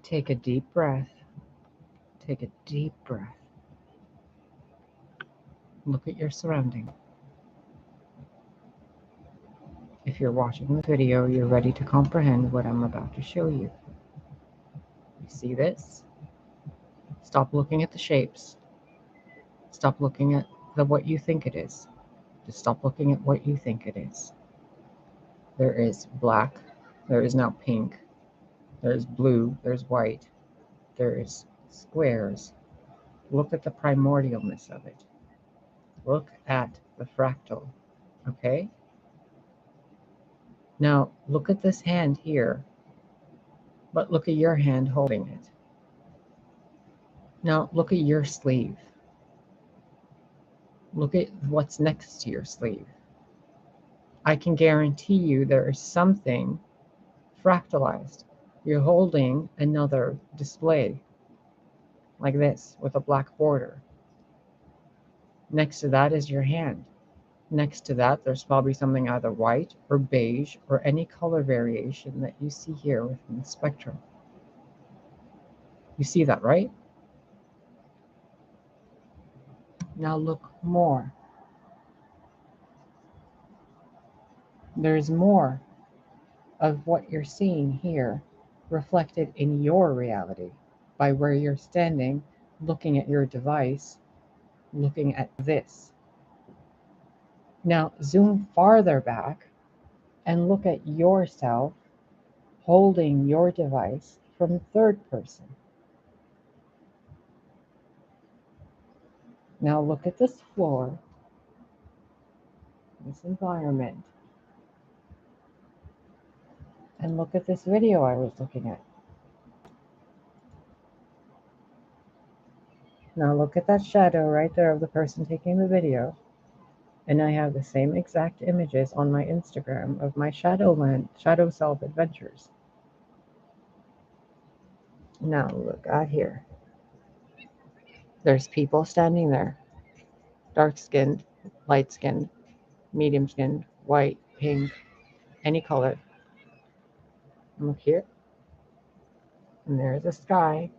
Take a deep breath. Take a deep breath. Look at your surrounding. If you're watching the video, you're ready to comprehend what I'm about to show you. You see this? Stop looking at the shapes. Stop looking at what you think it is. Just stop looking at what you think it is. There is black. There is now pink. There is blue. There's white. There is squares. Look at the primordialness of it. Look at the fractal. Okay? Now, look at this hand here, but look at your hand holding it. Now, look at your sleeve. Look at what's next to your sleeve. I can guarantee you there is something fractalized. You're holding another display, like this, with a black border. Next to that is your hand. Next to that, there's probably something either white or beige or any color variation that you see here within the spectrum. You see that, right? Now look more. There's more of what you're seeing here reflected in your reality by where you're standing, looking at your device, looking at this. Now zoom farther back and look at yourself holding your device from third person. Now look at this floor, this environment, and look at this video I was looking at. Now look at that shadow right there of the person taking the video. And I have the same exact images on my Instagram of my shadow self adventures. Now look out here. There's people standing there. Dark-skinned, light-skinned, medium-skinned, white, pink, any color. And look here. And there's the sky.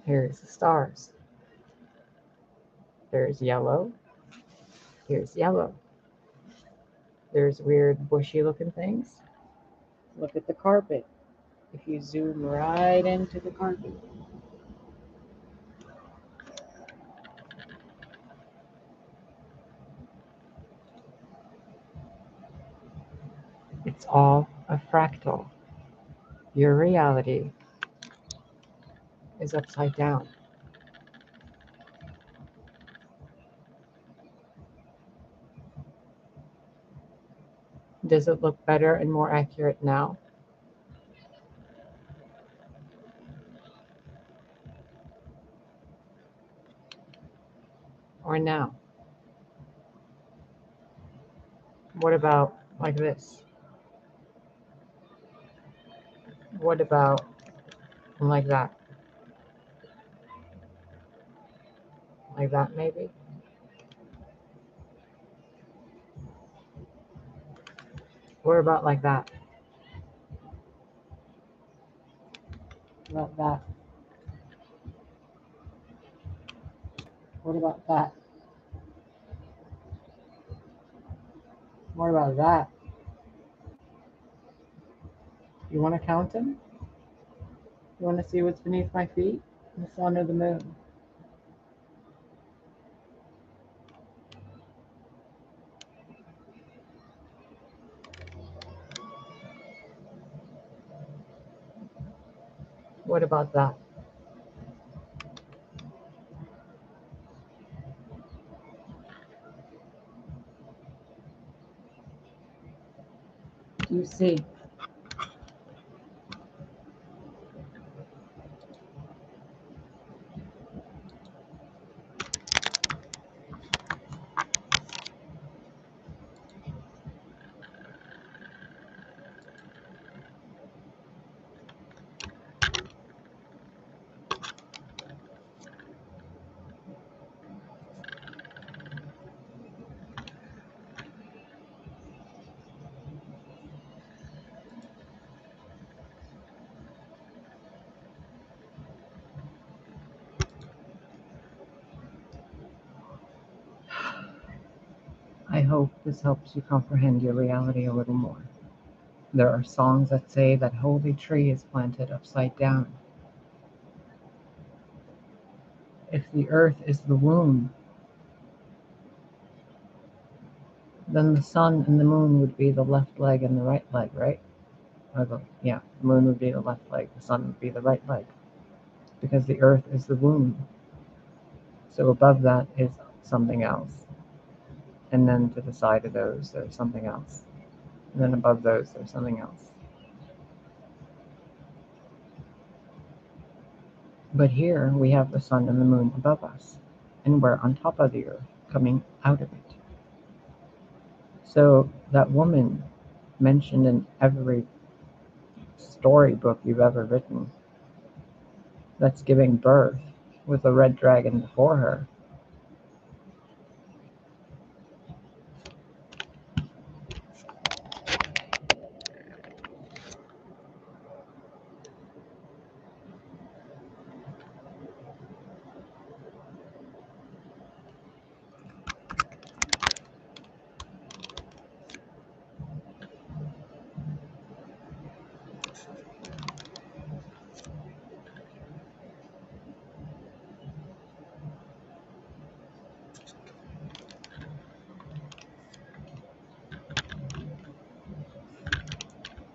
Here's the stars. There's yellow. Here's yellow. There's weird bushy looking things. Look at the carpet. If you zoom right into the carpet. It's all a fractal. Your reality is upside down. Does it look better and more accurate now? Or now? What about like this? What about like that? Like that maybe? What about like that? What about that? What about that? What about that? You want to count them? You want to see what's beneath my feet? The sun or the moon? What about that? You see? hope this helps you comprehend your reality a little more. There are songs that say that holy tree is planted upside down. If the earth is the womb, then the sun and the moon would be the left leg and the right leg, right? The moon would be the left leg, the sun would be the right leg, because the earth is the womb. So above that is something else. And then to the side of those, there's something else. And then above those, there's something else. But here we have the sun and the moon above us, and we're on top of the earth, coming out of it. So that woman mentioned in every storybook you've ever written that's giving birth with a red dragon before her,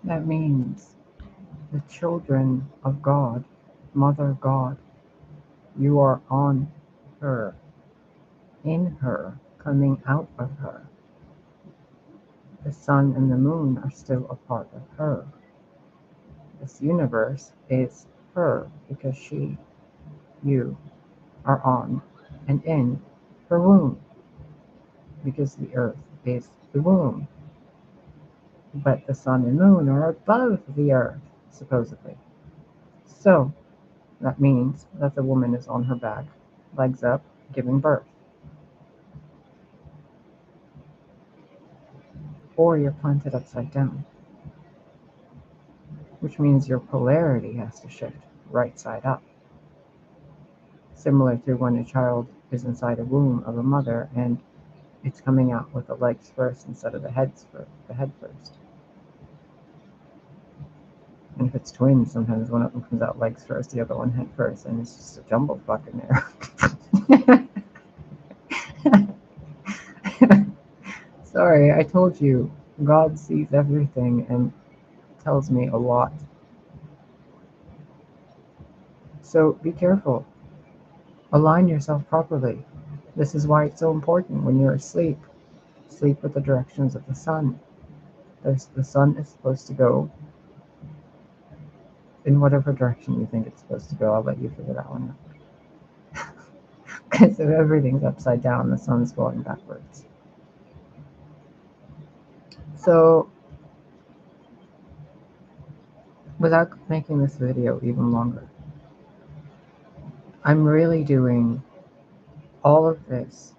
that means the children of God, Mother God, you are on her, in her, coming out of her. The sun and the moon are still a part of her. This universe is her because she, you, are on and in her womb, because the earth is the womb. But the sun and moon are above the earth, supposedly. So that means that the woman is on her back, legs up, giving birth. Or you're planted upside down, which means your polarity has to shift right side up. Similar to when a child is inside a womb of a mother and it's coming out with the legs first instead of the head first. And if it's twins, sometimes one of them comes out legs first, the other one head first, and it's just a jumble fuck in there. Sorry, I told you, God sees everything and tells me a lot. So be careful. Align yourself properly. This is why it's so important when you're asleep. Sleep with the directions of the sun. The sun is supposed to go in whatever direction you think it's supposed to go. I'll let you figure that one out. Because if everything's upside down, the sun's going backwards. So, without making this video even longer, I'm really doing all of this,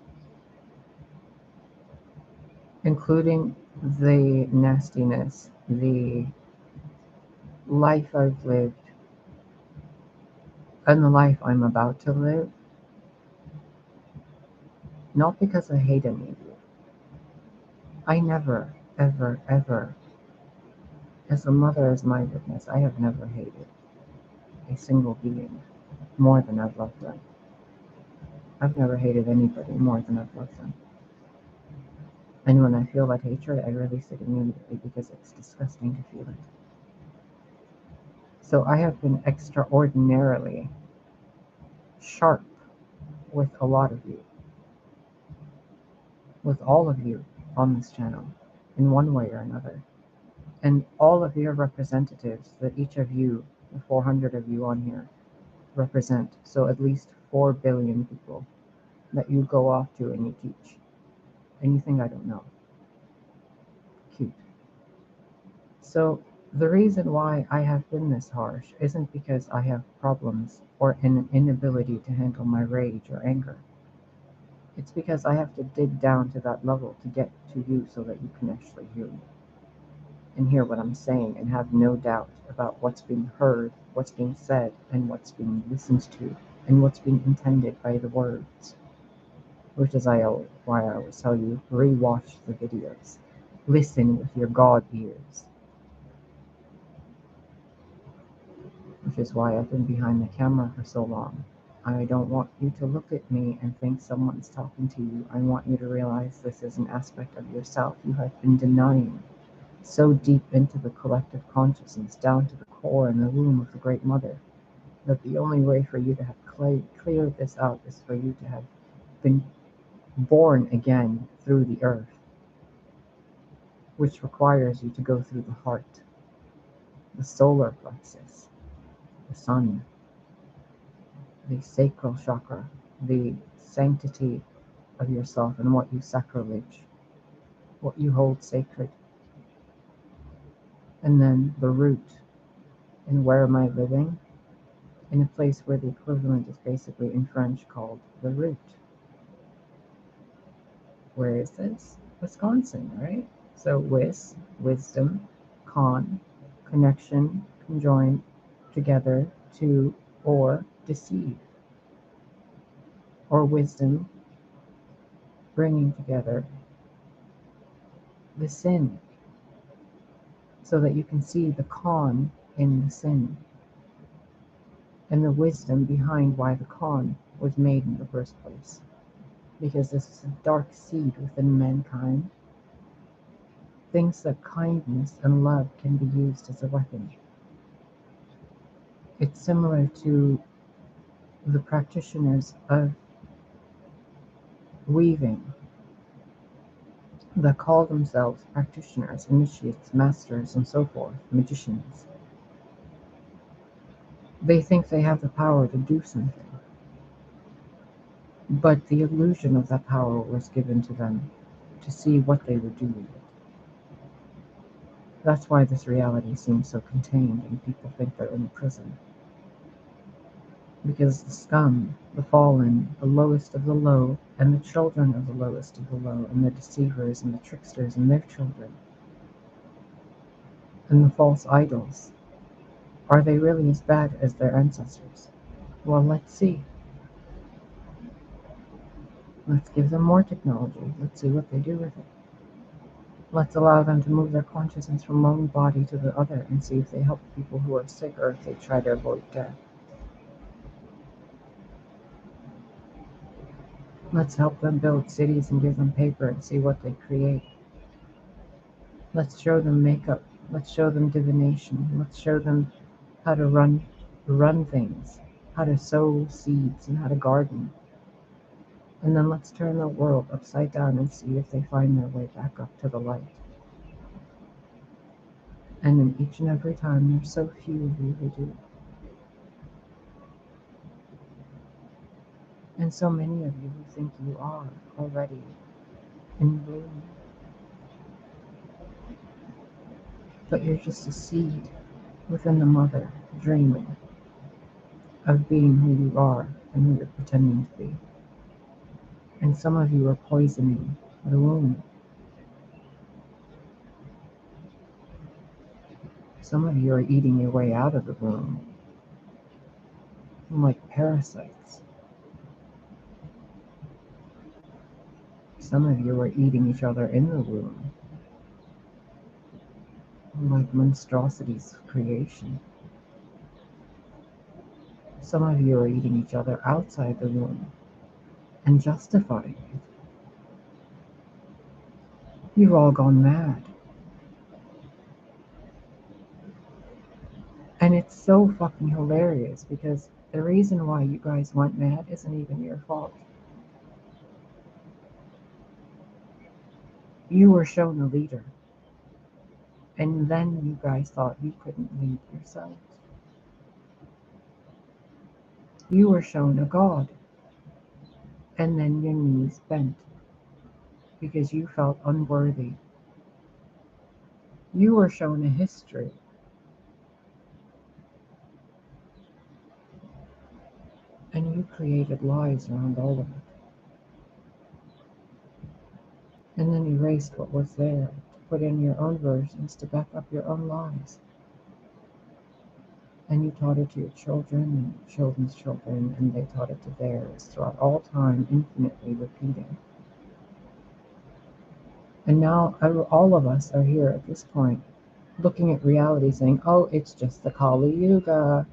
including the nastiness, the life I've lived, and the life I'm about to live, not because I hate any of you. I never, ever, ever, as a mother is my witness, I have never hated a single being more than I've loved them. I've never hated anybody more than I've loved them. And when I feel that hatred, I release it immediately because it's disgusting to feel it. So I have been extraordinarily sharp with a lot of you, with all of you on this channel, in one way or another. And all of your representatives that each of you, the 400 of you on here, represent. So at least 4 billion people that you go off to and you teach. And you think I don't know. Cute. So the reason why I have been this harsh isn't because I have problems or an inability to handle my rage or anger. It's because I have to dig down to that level to get to you so that you can actually hear me and hear what I'm saying and have no doubt about what's being heard, what's being said, and what's being listened to, and what's being intended by the words. Which, as I why I always tell you, rewatch the videos. Listen with your God ears. Which is why I've been behind the camera for so long. I don't want you to look at me and think someone's talking to you. I want you to realize this is an aspect of yourself you have been denying so deep into the collective consciousness, down to the core and the womb of the Great Mother, that the only way for you to have cleared this out is for you to have been born again through the earth, which requires you to go through the heart, the solar plexus, the sun, the sacral chakra, the sanctity of yourself and what you sacrilege, what you hold sacred, and then the root. And where am I living? In a place where the equivalent is basically in French called the root. Where is this? Wisconsin, right? So wisdom, con, connection, conjoined together to, or deceive, or wisdom, bringing together the sin, so that you can see the con in the sin and the wisdom behind why the con was made in the first place. Because this is a dark seed within mankind, thinks that kindness and love can be used as a weapon. It's similar to the practitioners of weaving that call themselves practitioners, initiates, masters, and so forth, magicians. They think they have the power to do something, but the illusion of that power was given to them to see what they would do with it. That's why this reality seems so contained and people think they're in a prison. Because the scum, the fallen, the lowest of the low, and the children of the lowest of the low, and the deceivers and the tricksters and their children, and the false idols, are they really as bad as their ancestors? Well, let's see. Let's give them more technology. Let's see what they do with it. Let's allow them to move their consciousness from one body to the other and see if they help people who are sick or if they try to avoid death. Let's help them build cities and give them paper and see what they create. Let's show them makeup. Let's show them divination. Let's show them how to run things, how to sow seeds and how to garden. And then let's turn the world upside down and see if they find their way back up to the light. And then each and every time, there's so few of you who do. And so many of you who think you are already in bloom. But you're just a seed within the mother, dreaming of being who you are and who you're pretending to be. And some of you are poisoning the womb. Some of you are eating your way out of the womb, like parasites. Some of you are eating each other in the womb, like monstrosities of creation. Some of you are eating each other outside the womb and justifying it. You've all gone mad. And it's so fucking hilarious because the reason why you guys went mad isn't even your fault. You were shown a leader, and then you guys thought you couldn't lead yourselves. You were shown a god, and then your knees bent because you felt unworthy. You were shown a history, and you created lies around all of it. And then erased what was there to put in your own versions to back up your own lies. And you taught it to your children and children's children, and they taught it to theirs throughout all time, infinitely repeating. And now all of us are here at this point, looking at reality saying, oh, it's just the Kali Yuga.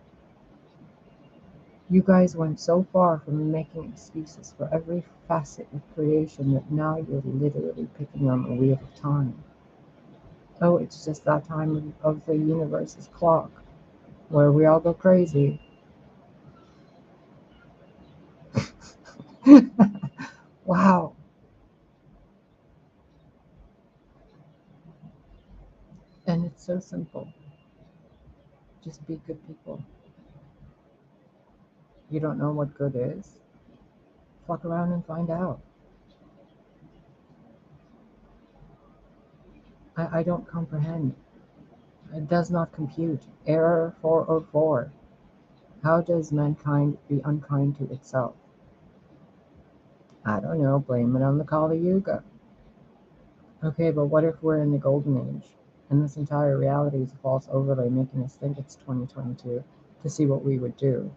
You guys went so far from making excuses for every facet of creation that now you're literally picking on the wheel of time. Oh, it's just that time of the universe's clock where we all go crazy. Wow. And it's so simple. Just be good people. You don't know what good is? Fuck around and find out. I don't comprehend. It does not compute. Error 404. How does mankind be unkind to itself? I don't know. Blame it on the Kali Yuga. Okay, but what if we're in the golden age and this entire reality is a false overlay making us think it's 2022 to see what we would do?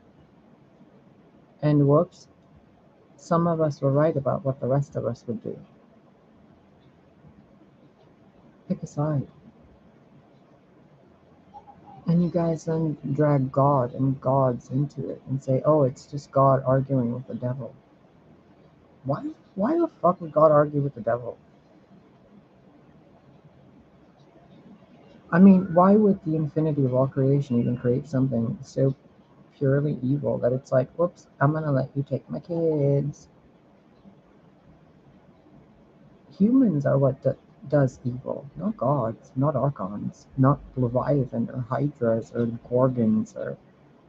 And whoops, some of us were right about what the rest of us would do. Pick a side. And you guys then drag God and gods into it and say, oh, it's just God arguing with the devil. Why the fuck would God argue with the devil? I mean, why would the infinity of all creation even create something so purely evil that it's like, whoops, I'm gonna let you take my kids? Humans are what does evil, not gods, not archons, not Leviathan or Hydras or Gorgons or,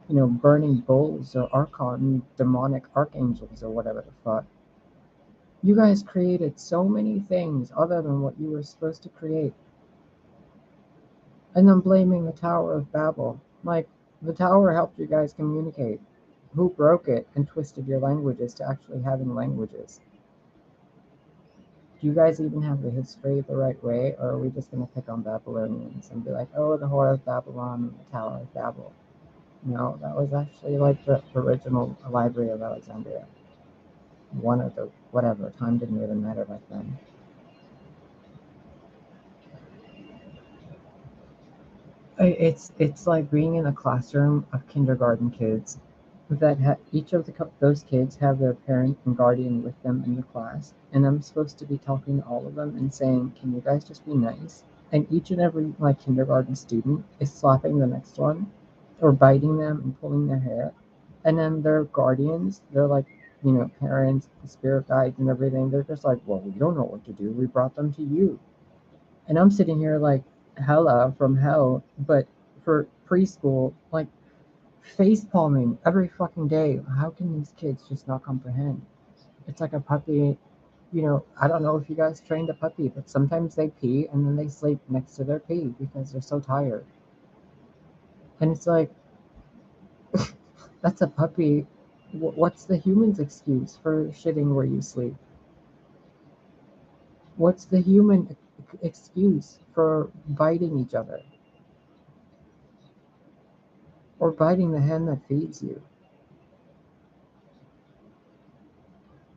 burning bulls or archon demonic archangels or whatever the fuck. You guys created so many things other than what you were supposed to create. And then blaming the Tower of Babel. Like, the tower helped you guys communicate. Who broke it and twisted your languages to actually having languages? Do you guys even have the history the right way, or are we just going to pick on Babylonians and be like, oh, the Whore of Babylon, the Tower of Babel? No, that was actually like the original Library of Alexandria. One of the, whatever, time didn't really matter back then. It's like being in a classroom of kindergarten kids that each of those kids have their parent and guardian with them in the class, and I'm supposed to be talking to all of them and saying, "Can you guys just be nice?" And each and every like kindergarten student is slapping the next one, or biting them and pulling their hair, and then their guardians, they're like, parents, the spirit guides, and everything. They're just like, "Well, we don't know what to do. We brought them to you." And I'm sitting here like hella from hell, but for preschool, like face palming every fucking day. How can these kids just not comprehend? It's like a puppy. I don't know if you guys trained a puppy, but sometimes they pee and then they sleep next to their pee because they're so tired. And it's like, that's a puppy. What's the human's excuse for shitting where you sleep? What's the human excuse for biting each other or biting the hand that feeds you?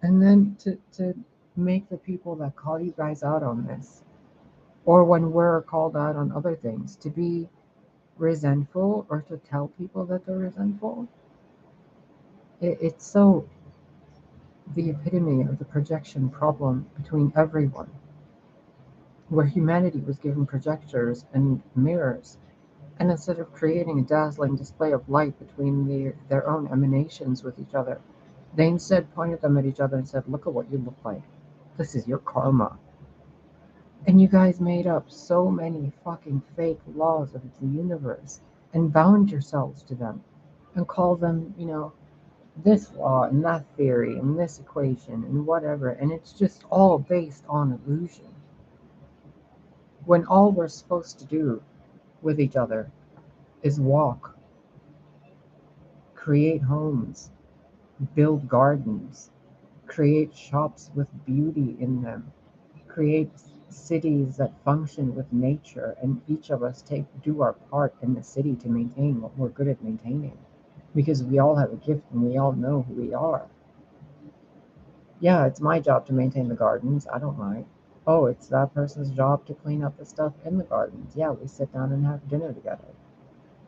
And then to make the people that call you guys out on this, or when we're called out on other things, to be resentful or to tell people that they're resentful, it's so the epitome of the projection problem between everyone, where humanity was given projectors and mirrors, and instead of creating a dazzling display of light between their own emanations with each other, they instead pointed them at each other and said, look at what you look like. This is your karma. And you guys made up so many fucking fake laws of the universe and bound yourselves to them and call them, this law and that theory and this equation and whatever. And it's just all based on illusion. When all we're supposed to do with each other is walk, create homes, build gardens, create shops with beauty in them, create cities that function with nature, and each of us do our part in the city to maintain what we're good at maintaining, because we all have a gift and we all know who we are. Yeah, it's my job to maintain the gardens. I don't mind. Oh, it's that person's job to clean up the stuff in the gardens. Yeah, we sit down and have dinner together.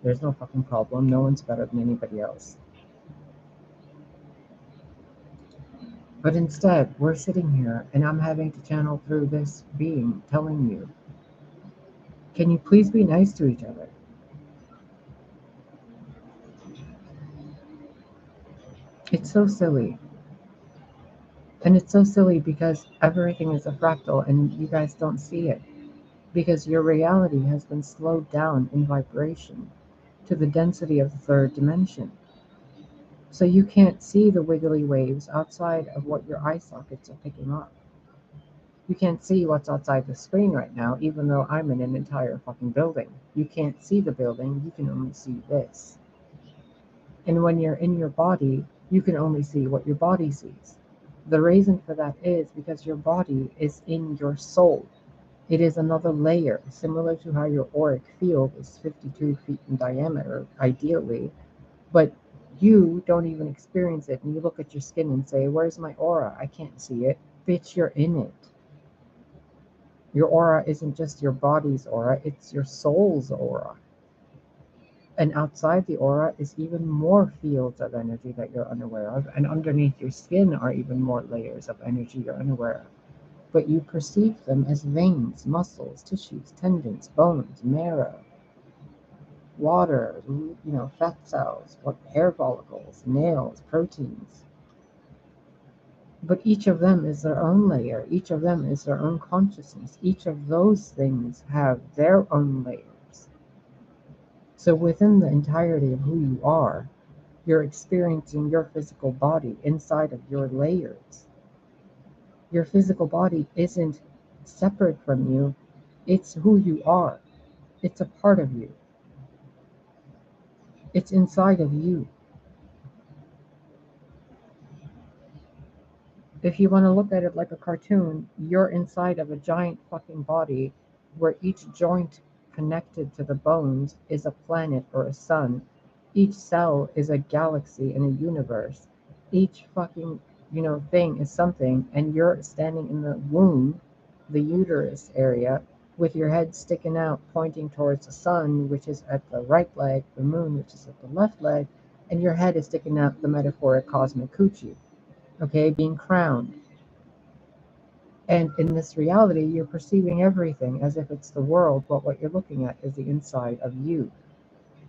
There's no fucking problem. No one's better than anybody else. But instead, we're sitting here and I'm having to channel through this being telling you, can you please be nice to each other? It's so silly. And it's so silly because everything is a fractal and you guys don't see it. Because your reality has been slowed down in vibration to the density of the third dimension. So you can't see the wiggly waves outside of what your eye sockets are picking up. You can't see what's outside the screen right now, even though I'm in an entire fucking building. You can't see the building, you can only see this. And when you're in your body, you can only see what your body sees. The reason for that is because your body is in your soul. It is another layer, similar to how your auric field is 52 feet in diameter, ideally, but you don't even experience it. And you look at your skin and say, where's my aura? I can't see it. Bitch, you're in it. Your aura isn't just your body's aura, it's your soul's aura. And outside the aura is even more fields of energy that you're unaware of. And underneath your skin are even more layers of energy you're unaware of. But you perceive them as veins, muscles, tissues, tendons, bones, marrow, water, fat cells, hair follicles, nails, proteins. But each of them is their own layer. Each of them is their own consciousness. Each of those things have their own layers. So within the entirety of who you are, you're experiencing your physical body inside of your layers. Your physical body isn't separate from you. It's who you are. It's a part of you. It's inside of you. If you want to look at it like a cartoon, you're inside of a giant fucking body where each joint connected to the bones is a planet or a sun. Each cell is a galaxy in a universe. Each fucking, thing is something, and you're standing in the womb, the uterus area, with your head sticking out, pointing towards the sun, which is at the right leg, the moon, which is at the left leg, and your head is sticking out the metaphoric cosmic coochie, okay, being crowned. And in this reality, you're perceiving everything as if it's the world, but what you're looking at is the inside of you.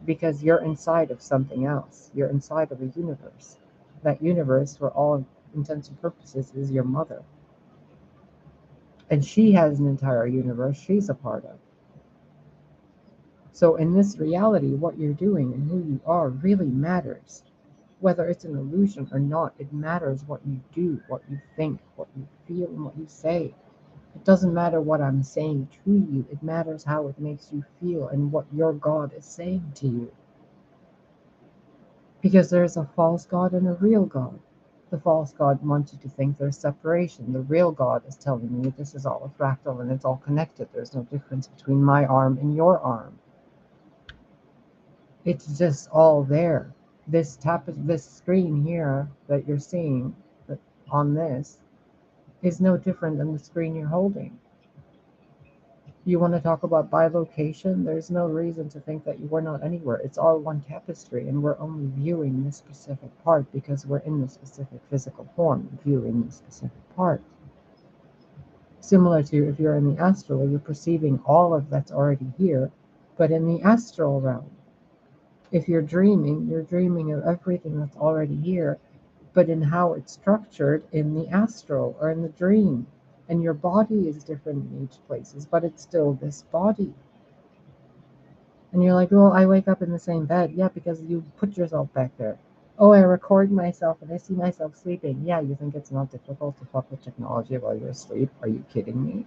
Because you're inside of something else. You're inside of a universe. That universe, for all intents and purposes, is your mother. And she has an entire universe she's a part of. So in this reality, what you're doing and who you are really matters. Whether it's an illusion or not, it matters what you do, what you think, what you feel, and what you say. It doesn't matter what I'm saying to you. It matters how it makes you feel and what your God is saying to you. Because there's a false God and a real God. The false God wants you to think there's separation. The real God is telling you this is all a fractal and it's all connected. There's no difference between my arm and your arm. It's just all there. This screen here that you're seeing on this is no different than the screen you're holding. You want to talk about bilocation? There's no reason to think that we're not anywhere. It's all one tapestry, and we're only viewing this specific part because we're in the specific physical form, viewing the specific part. Similar to if you're in the astral, you're perceiving all of that's already here, but in the astral realm. If you're dreaming of everything that's already here, but in how it's structured in the astral or in the dream. And your body is different in each places, but it's still this body. And you're like, well, I wake up in the same bed. Yeah, because you put yourself back there. Oh, I record myself and I see myself sleeping. Yeah, you think it's not difficult to fuck with technology while you're asleep? Are you kidding me?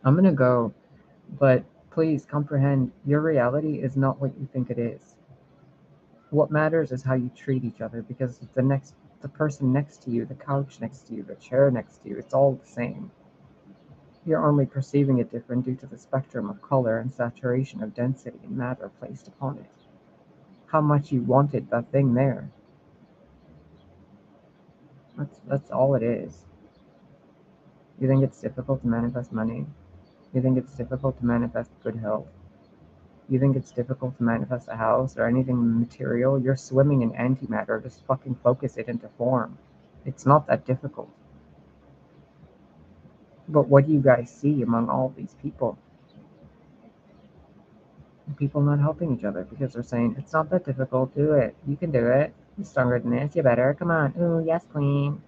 I'm gonna go, but please comprehend your reality is not what you think it is. What matters is how you treat each other, because the person next to you, the couch next to you, the chair next to you, it's all the same. You're only perceiving it different due to the spectrum of color and saturation of density and matter placed upon it. How much you wanted that thing there. That's all it is. You think it's difficult to manifest money? You think it's difficult to manifest good health? You think it's difficult to manifest a house or anything material? You're swimming in antimatter. Just fucking focus it into form. It's not that difficult. But what do you guys see among all these people? People not helping each other because they're saying, it's not that difficult, do it. You can do it. You're stronger than this, you better. Come on. Ooh, yes, queen.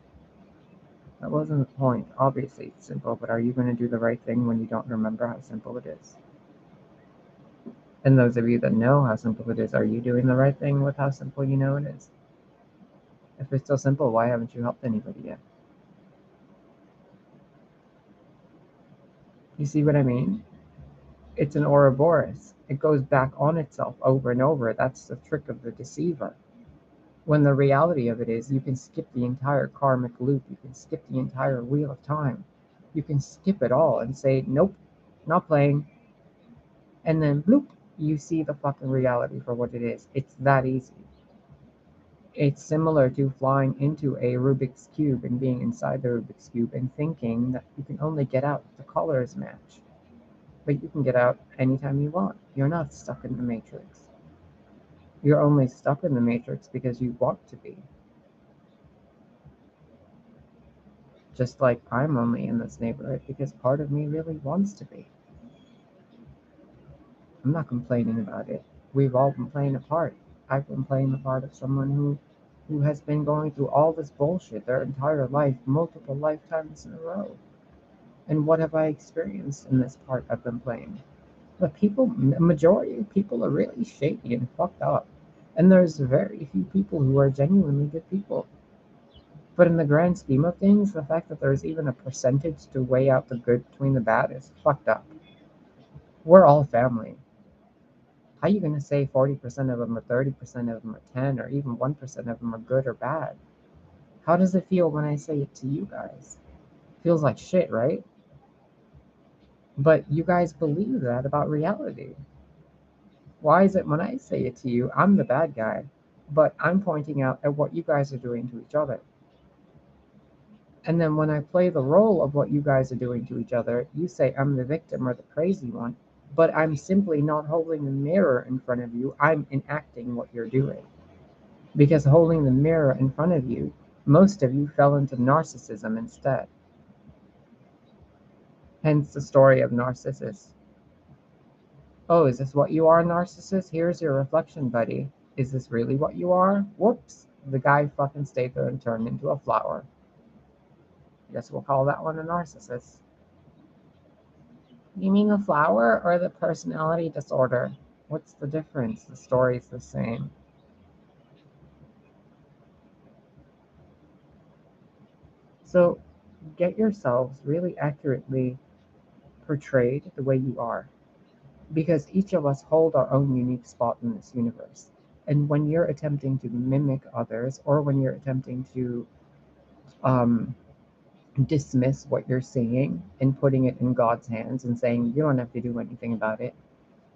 That wasn't the point. Obviously, it's simple, but are you going to do the right thing when you don't remember how simple it is? And those of you that know how simple it is, are you doing the right thing with how simple you know it is? If it's so simple, why haven't you helped anybody yet? You see what I mean? It's an Ouroboros. It goes back on itself over and over. That's the trick of the deceiver. When the reality of it is, you can skip the entire karmic loop. You can skip the entire wheel of time. You can skip it all and say, nope, not playing. And then, bloop, you see the fucking reality for what it is. It's that easy. It's similar to flying into a Rubik's Cube and being inside the Rubik's Cube and thinking that you can only get out if the colors match. But you can get out anytime you want. You're not stuck in the matrix. You're only stuck in the matrix because you want to be. Just like I'm only in this neighborhood because part of me really wants to be. I'm not complaining about it. We've all been playing a part. I've been playing the part of someone who has been going through all this bullshit their entire life, multiple lifetimes in a row. And what have I experienced in this part I've been playing? The people, the majority of people are really shady and fucked up. And there's very few people who are genuinely good people. But in the grand scheme of things, the fact that there's even a percentage to weigh out the good between the bad is fucked up. We're all family. How are you going to say 40% of them or 30% of them or 10 or even 1% of them are good or bad? How does it feel when I say it to you guys? Feels like shit, right? But you guys believe that about reality. Why is it when I say it to you, I'm the bad guy, but I'm pointing out at what you guys are doing to each other? And then when I play the role of what you guys are doing to each other, you say I'm the victim or the crazy one, but I'm simply not holding the mirror in front of you. I'm enacting what you're doing. Because holding the mirror in front of you, most of you fell into narcissism instead. Hence the story of Narcissus. Oh, is this what you are, Narcissus? Here's your reflection, buddy. Is this really what you are? Whoops. The guy fucking stayed there and turned into a flower. Guess we'll call that one a narcissist. You mean the flower or the personality disorder? What's the difference? The story's the same. So get yourselves really accurately portrayed the way you are. Because each of us hold our own unique spot in this universe. And when you're attempting to mimic others, or when you're attempting to um, dismiss what you're seeing and putting it in God's hands and saying you don't have to do anything about it,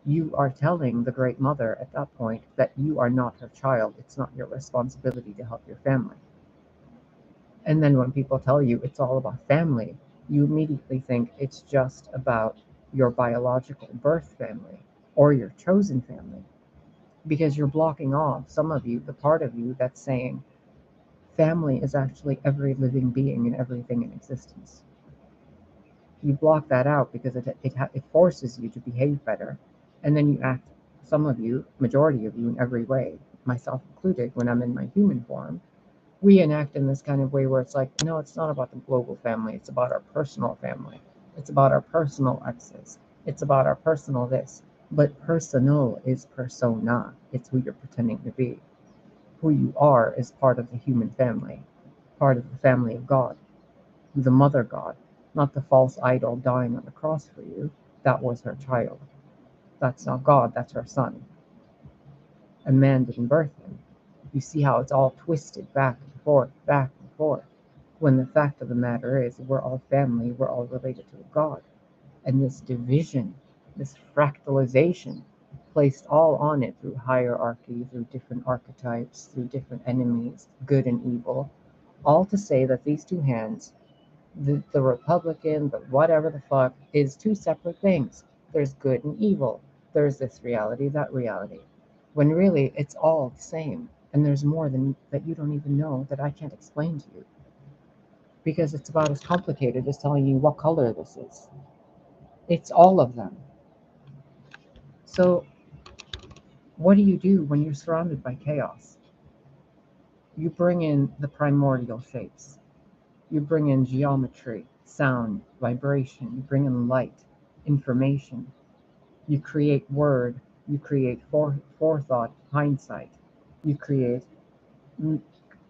you are telling the Great Mother at that point that you are not her child. It's not your responsibility to help your family. And then when people tell you it's all about family, you immediately think it's just about your biological birth family or your chosen family, because you're blocking off some of you, the part of you that's saying family is actually every living being and everything in existence. You block that out because it forces you to behave better, and then you act, some of you, majority of you in every way, myself included, when I'm in my human form, we enact in this kind of way where it's like, no, it's not about the global family, it's about our personal family, it's about our personal exes, it's about our personal this. But personal is persona, it's who you're pretending to be. Who you are is part of the human family, part of the family of God, the mother God, not the false idol dying on the cross for you. That was her child. That's not God, that's her son. A man didn't birth him. You see how it's all twisted back and forth, back and forth. When the fact of the matter is, we're all family, we're all related to a God. And this division, this fractalization, placed all on it through hierarchy, through different archetypes, through different enemies, good and evil, All to say that these two hands, the Republican, the whatever the fuck, is two separate things. There's good and evil. There's this reality, that reality. When really it's all the same. And there's more than that you don't even know that I can't explain to you. Because it's about as complicated as telling you what color this is. It's all of them. So, what do you do when you're surrounded by chaos? You bring in the primordial shapes. You bring in geometry, sound, vibration. You bring in light, information. You create word. You create forethought, hindsight. You create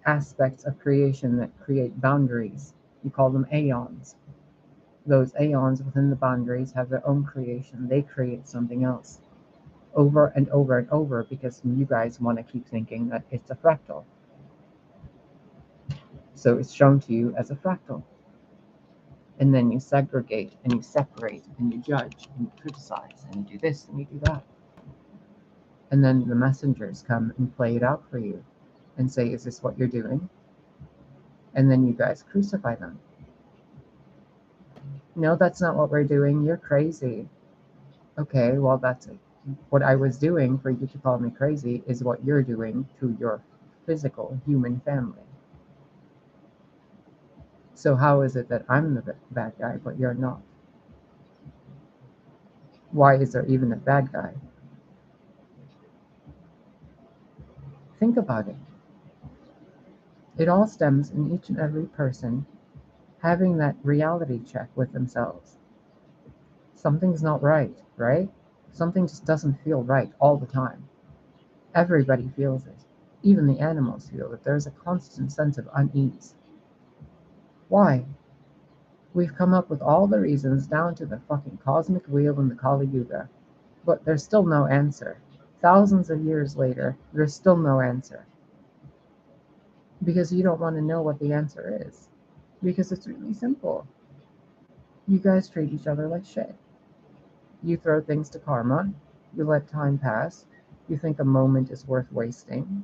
aspects of creation that create boundaries. You call them aeons. Those aeons within the boundaries have their own creation. They create something else over and over and over because you guys want to keep thinking that it's a fractal. So it's shown to you as a fractal. And then you segregate and you separate and you judge and you criticize and you do this and you do that. And then the messengers come and play it out for you and say, is this what you're doing? And then you guys crucify them. No, that's not what we're doing. You're crazy. Okay, well, that's it. What I was doing for you to call me crazy is what you're doing to your physical human family. So how is it that I'm the bad guy, but you're not? Why is there even a bad guy? Think about it. It all stems in each and every person having that reality check with themselves. Something's not right, right? Something just doesn't feel right all the time. Everybody feels it. Even the animals feel it. There's a constant sense of unease. Why? We've come up with all the reasons down to the fucking cosmic wheel and the Kali Yuga, but there's still no answer. Thousands of years later, there's still no answer. Because you don't want to know what the answer is. Because it's really simple. You guys treat each other like shit. You throw things to karma. You let time pass. You think a moment is worth wasting.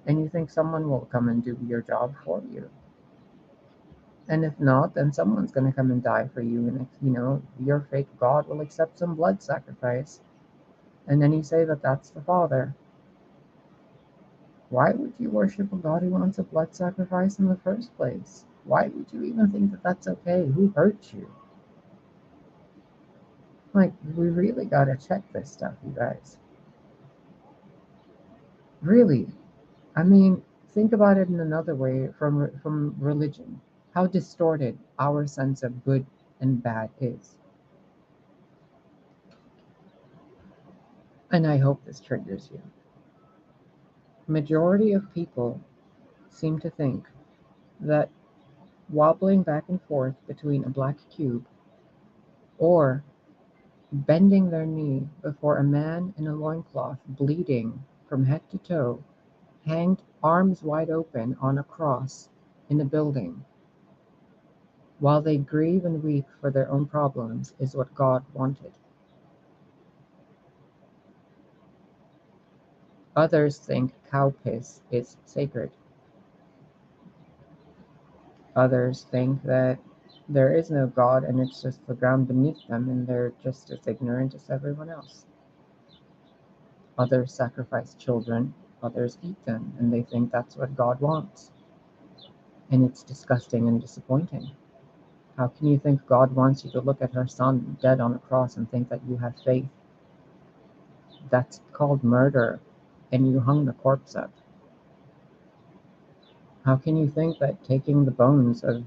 And you think someone will come and do your job for you. And if not, then someone's going to come and die for you. And, your fake God will accept some blood sacrifice. And then you say that that's the Father. Why would you worship a God who wants a blood sacrifice in the first place? Why would you even think that that's okay? Who hurt you? Like, we really got to check this stuff, you guys. Really. I mean, think about it in another way from religion. How distorted our sense of good and bad is. And I hope this triggers you. Majority of people seem to think that wobbling back and forth between a black cube or bending their knee before a man in a loincloth, bleeding from head to toe, hanged arms wide open on a cross in a building, while they grieve and weep for their own problems, is what God wanted. Others think cow piss is sacred. Others think that there is no God and it's just the ground beneath them and they're just as ignorant as everyone else. Others sacrifice children, others eat them, and they think that's what God wants. And it's disgusting and disappointing. How can you think God wants you to look at her son dead on a cross and think that you have faith? That's called murder, and you hung the corpse up. How can you think that taking the bones of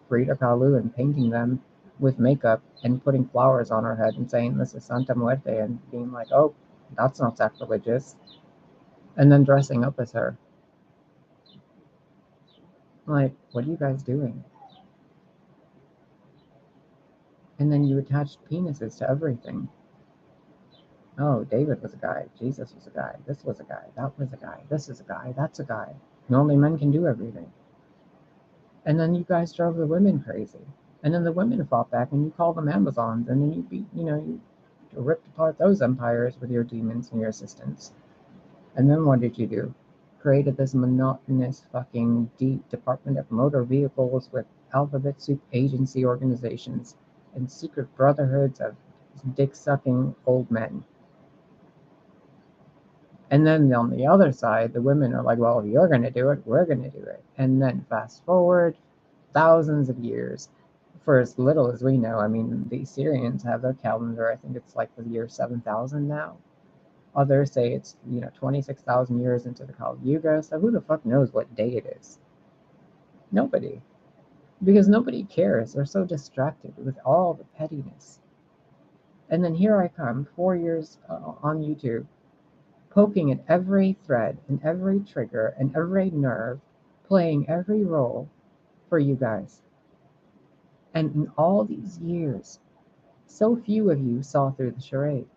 Frida Kahlo and painting them with makeup and putting flowers on her head and saying this is Santa Muerte and being like, oh, that's not sacrilegious, and then dressing up as her? Like, what are you guys doing? And then you attached penises to everything. Oh, David was a guy. Jesus was a guy. This was a guy. That was a guy. This is a guy. That's a guy. And only men can do everything. And then you guys drove the women crazy. And then the women fought back and you called them Amazons. And then you you ripped apart those empires with your demons and your assistants. And then what did you do? created this monotonous fucking deep Department of Motor Vehicles with alphabet soup agency organizations and secret brotherhoods of dick-sucking old men. And then on the other side, the women are like, well, if you're going to do it, we're going to do it. And then fast forward thousands of years, for as little as we know. I mean, the Assyrians have their calendar. I think it's like the year 7,000 now. Others say it's, 26,000 years into the Kali Yuga. So who the fuck knows what day it is? Nobody. Because nobody cares. They're so distracted with all the pettiness. And then here I come, 4 years on YouTube, poking at every thread and every trigger and every nerve, playing every role for you guys. And in all these years, so few of you saw through the charade.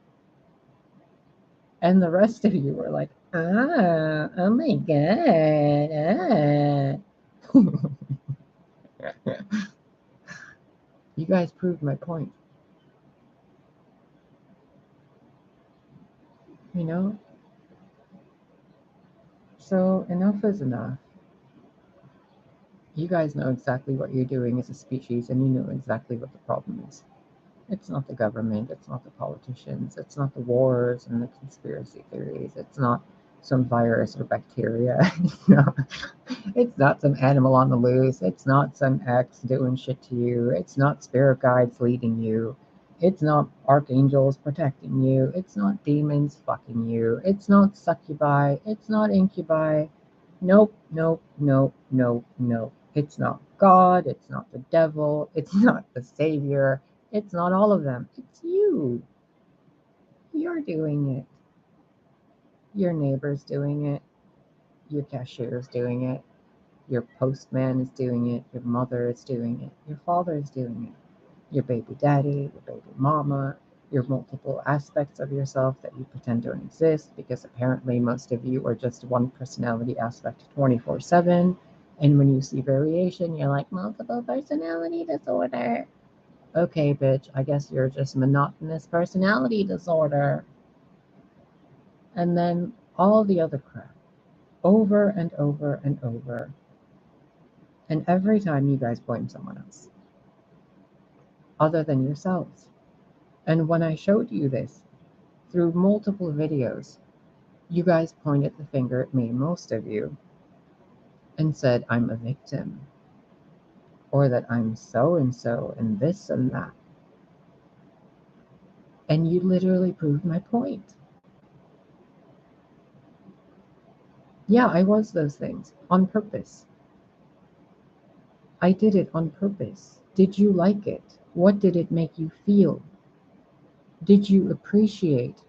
And the rest of you were like, oh my God, You guys proved my point. So enough is enough. You guys know exactly what you're doing as a species, and you know exactly what the problem is. It's not the government, it's not the politicians, it's not the wars and the conspiracy theories, it's not some virus or bacteria. It's not some animal on the loose, it's not some ex doing shit to you, it's not spirit guides leading you, it's not archangels protecting you, it's not demons fucking you, it's not succubi, it's not incubi. Nope, nope, nope, nope, nope. It's not God, it's not the devil, it's not the Savior, it's not all of them. It's you. You're doing it. Your neighbor's doing it. Your cashier's doing it. Your postman is doing it. Your mother is doing it. Your father is doing it. Your baby daddy, your baby mama, your multiple aspects of yourself that you pretend don't exist because apparently most of you are just one personality aspect 24/7. And when you see variation, you're like, multiple personality disorder. Okay, bitch, I guess you're just monotonous personality disorder. And then all the other crap, over and over and over. And every time you guys blame someone else, other than yourselves. And when I showed you this through multiple videos, you guys pointed the finger at me, most of you, and said I'm a victim, or that I'm so and this and that. And you literally proved my point. Yeah, I was those things on purpose. I did it on purpose. Did you like it? What did it make you feel? Did you appreciate?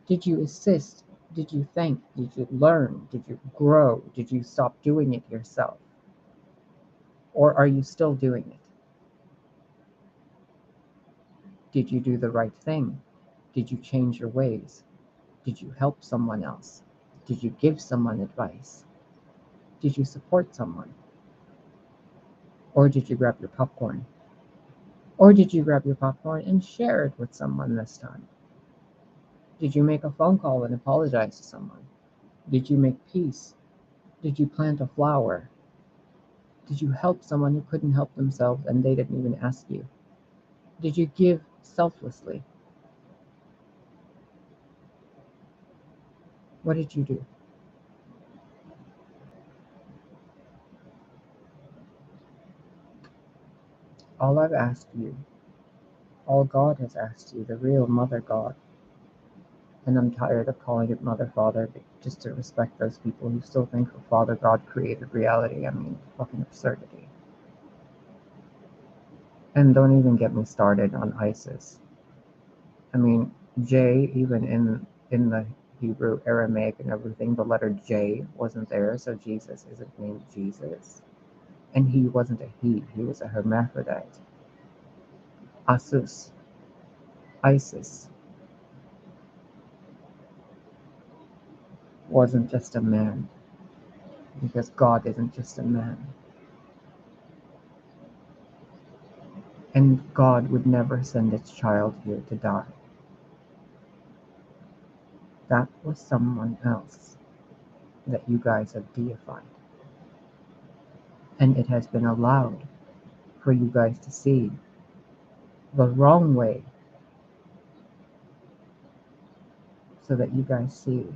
Did you assist? Did you thank? Did you learn? Did you grow? Did you stop doing it yourself? Or are you still doing it? Did you do the right thing? Did you change your ways? Did you help someone else? Did you give someone advice? Did you support someone? Or did you grab your popcorn? Or did you grab your popcorn and share it with someone this time? Did you make a phone call and apologize to someone? Did you make peace? Did you plant a flower? Did you help someone who couldn't help themselves and they didn't even ask you? Did you give selflessly? What did you do? All I've asked you, all God has asked you, the real Mother God, and I'm tired of calling it Mother Father just to respect those people who still think Father God created reality. I mean, fucking absurdity. And don't even get me started on ISIS. I mean, J, even in the Hebrew, Aramaic, and everything, the letter J wasn't there, so Jesus isn't named Jesus. And he wasn't a he was a hermaphrodite. Asus, Isis, wasn't just a man, because God isn't just a man. And God would never send its child here to die. That was someone else. that you guys have deified. And it has been allowed for you guys to see the wrong way so that you guys see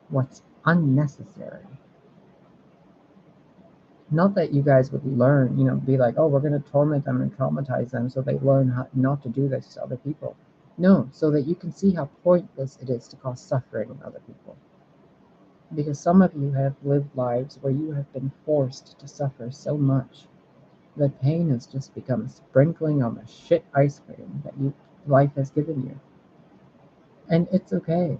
what's unnecessary. Not that you guys would learn, be like, oh, we're going to torment them and traumatize them so they learn how not to do this to other people. No, so that you can see how pointless it is to cause suffering in other people. Because some of you have lived lives where you have been forced to suffer so much that pain has just become a sprinkling on the shit ice cream that life has given you. And it's okay.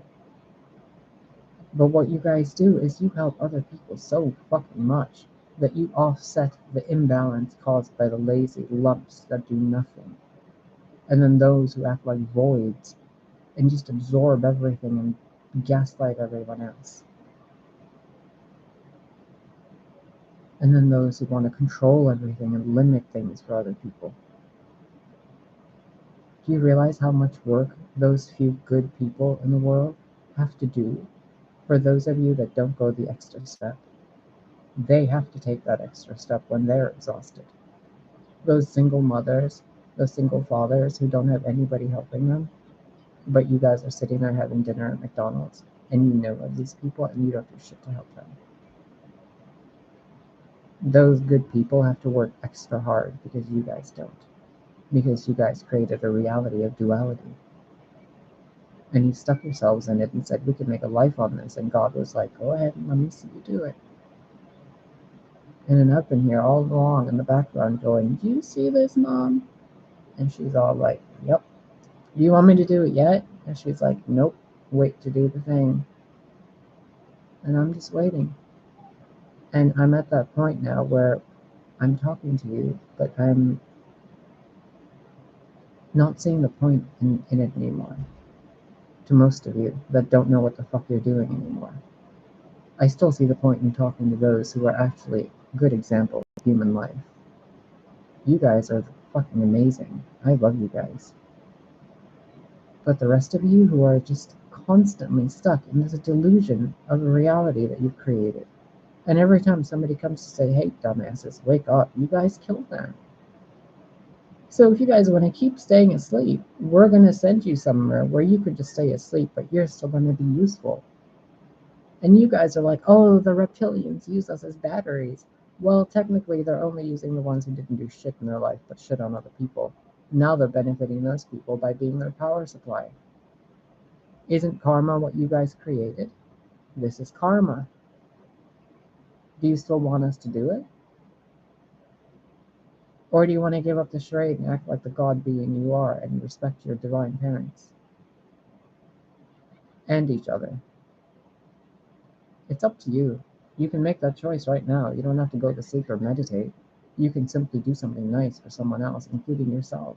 But what you guys do is you help other people so fucking much that you offset the imbalance caused by the lazy lumps that do nothing. And then those who act like voids and just absorb everything and gaslight everyone else. And then those who want to control everything and limit things for other people. Do you realize how much work those few good people in the world have to do? For those of you that don't go the extra step, they have to take that extra step when they're exhausted. Those single mothers, those single fathers who don't have anybody helping them, but you guys are sitting there having dinner at McDonald's, and you know of these people and you don't do shit to help them. Those good people have to work extra hard because you guys don't. Because you guys created a reality of duality. And you stuck yourselves in it and said, we can make a life on this. And God was like, go ahead and let me see you do it. And then up in here all along in the background going, do you see this, Mom? And she's all like, yep. Do you want me to do it yet? And she's like, nope, wait to do the thing. And I'm just waiting. And I'm at that point now where I'm talking to you, but I'm not seeing the point in it anymore. To most of you that don't know what the fuck you're doing anymore. I still see the point in talking to those who are actually good examples of human life. You guys are fucking amazing. I love you guys. But the rest of you who are just constantly stuck in this delusion of a reality that you've created. And every time somebody comes to say, hey, dumbasses, wake up, you guys kill them. So if you guys want to keep staying asleep, we're going to send you somewhere where you could just stay asleep, but you're still going to be useful. And you guys are like, oh, the reptilians use us as batteries. Well, technically, they're only using the ones who didn't do shit in their life, but shit on other people. Now they're benefiting those people by being their power supply. Isn't karma what you guys created? This is karma. Do you still want us to do it? Or do you want to give up the charade and act like the God being you are and respect your divine parents? And each other. It's up to you. You can make that choice right now. You don't have to go to sleep or meditate. You can simply do something nice for someone else, including yourself.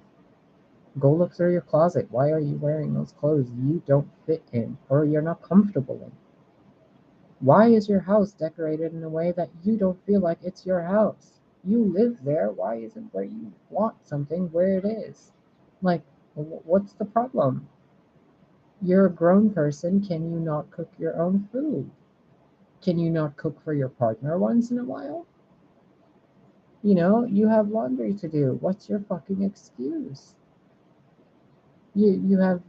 Go look through your closet. Why are you wearing those clothes you don't fit in or you're not comfortable in? Why is your house decorated in a way that you don't feel like it's your house? You live there. Why isn't where you want something where it is? Like, what's the problem? You're a grown person. Can you not cook your own food? Can you not cook for your partner once in a while? You have laundry to do. What's your fucking excuse? You have,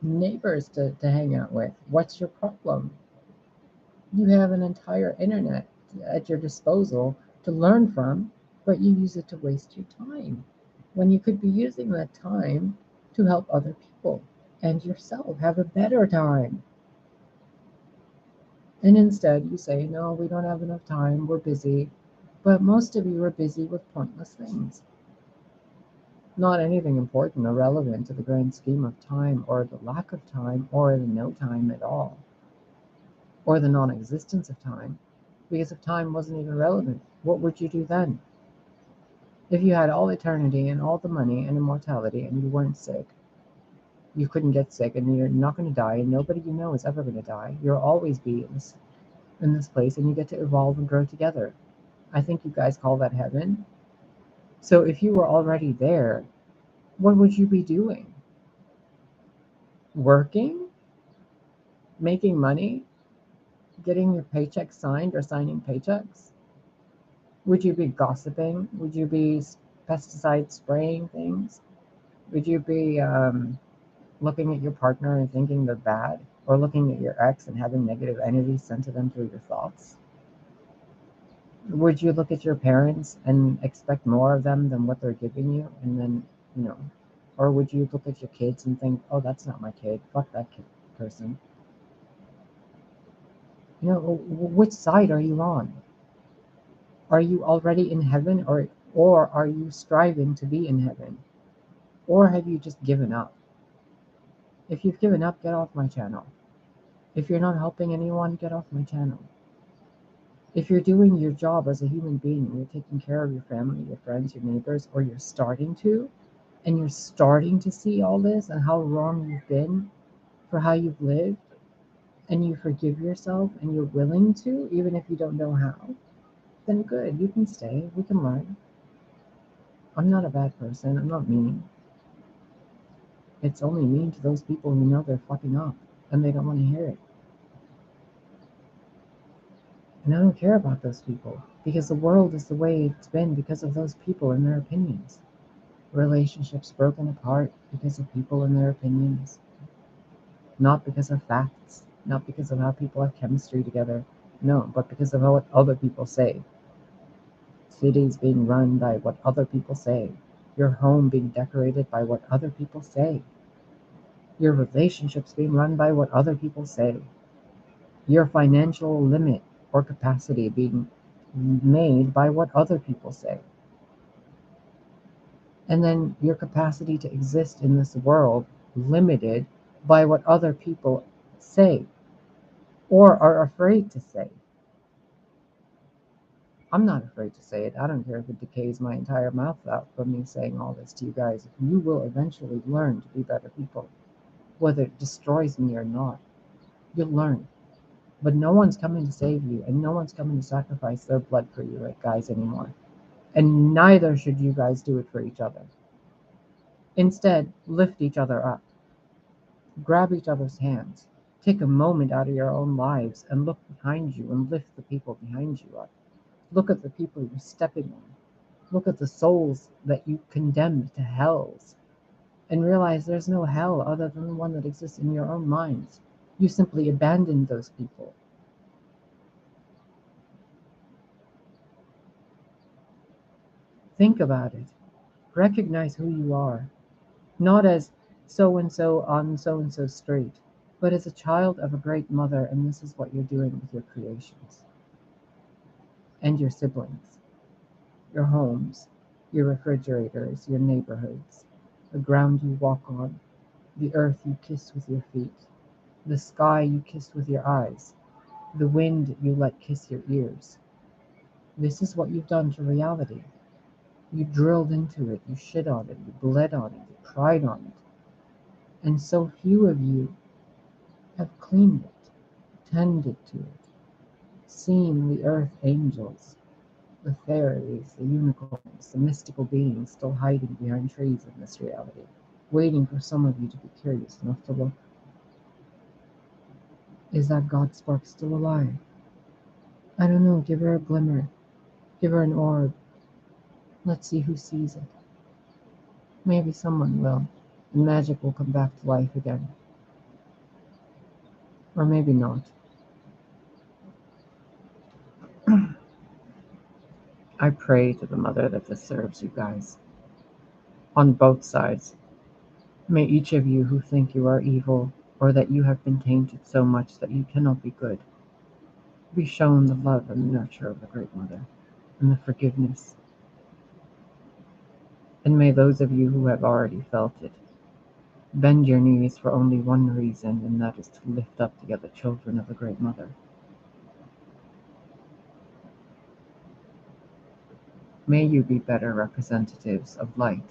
neighbors to hang out with. What's your problem? You have an entire internet at your disposal to learn from, but you use it to waste your time when you could be using that time to help other people and yourself have a better time. And instead you say, no, we don't have enough time, we're busy. But most of you are busy with pointless things. Not anything important or relevant to the grand scheme of time, or the lack of time, or the no time at all, or the non-existence of time. Because if time wasn't even relevant, what would you do then? If you had all eternity and all the money and immortality and you weren't sick, you couldn't get sick and you're not going to die and nobody you know is ever going to die. You'll always be in this place and you get to evolve and grow together. I think you guys call that heaven. So if you were already there, what would you be doing? Working? Making money? getting your paycheck signed or signing paychecks? Would you be gossiping? Would you be pesticide spraying things? Would you be looking at your partner and thinking they're bad? Or looking at your ex and having negative energy sent to them through your thoughts? Would you look at your parents and expect more of them than what they're giving you? And then, you know, or would you look at your kids and think, oh, that's not my kid. Fuck that person. You know, which side are you on? Are you already in heaven, or are you striving to be in heaven? Or have you just given up? If you've given up, get off my channel. If you're not helping anyone, get off my channel. If you're doing your job as a human being, you're taking care of your family, your friends, your neighbors, or you're starting to, and you're starting to see all this and how wrong you've been for how you've lived, and you forgive yourself and you're willing to, even if you don't know how, then good, you can stay. We can learn. I'm not a bad person. I'm not mean. It's only mean to those people who know they're fucking up and they don't want to hear it. And I don't care about those people because the world is the way it's been because of those people and their opinions. Relationships broken apart because of people and their opinions, not because of facts, not because of how people have chemistry together, no, but because of what other people say. Cities being run by what other people say, your home being decorated by what other people say, your relationships being run by what other people say, your financial limit or capacity being made by what other people say. And then your capacity to exist in this world limited by what other people say or are afraid to say. I'm not afraid to say it. I don't care if it decays my entire mouth out from me saying all this to you guys. You will eventually learn to be better people, whether it destroys me or not. You'll learn. But no one's coming to save you, and no one's coming to sacrifice their blood for you, right, guys, anymore. And neither should you guys do it for each other. Instead, lift each other up. Grab each other's hands. Take a moment out of your own lives and look behind you and lift the people behind you up. Look at the people you're stepping on. Look at the souls that you condemned to hells and realize there's no hell other than the one that exists in your own minds. You simply abandoned those people. Think about it. Recognize who you are, not as so and so on so and so street, but as a child of a great mother, and this is what you're doing with your creations and your siblings, your homes, your refrigerators, your neighborhoods, the ground you walk on, the earth you kiss with your feet, the sky you kiss with your eyes, the wind you let kiss your ears. This is what you've done to reality. You drilled into it, you shit on it, you bled on it, you cried on it. And so few of you have cleaned it, tended to it, seen the earth angels, the fairies, the unicorns, the mystical beings still hiding behind trees in this reality, waiting for some of you to be curious enough to look. Is that God spark still alive? I don't know, give her a glimmer, give her an orb. Let's see who sees it. Maybe someone will, and magic will come back to life again. Or maybe not. I pray to the mother that this serves you guys. On both sides. May each of you who think you are evil, or that you have been tainted so much that you cannot be good, be shown the love and nurture of the Great Mother, and the forgiveness. And may those of you who have already felt it, bend your knees for only one reason, and that is to lift up the other children of the Great Mother. May you be better representatives of light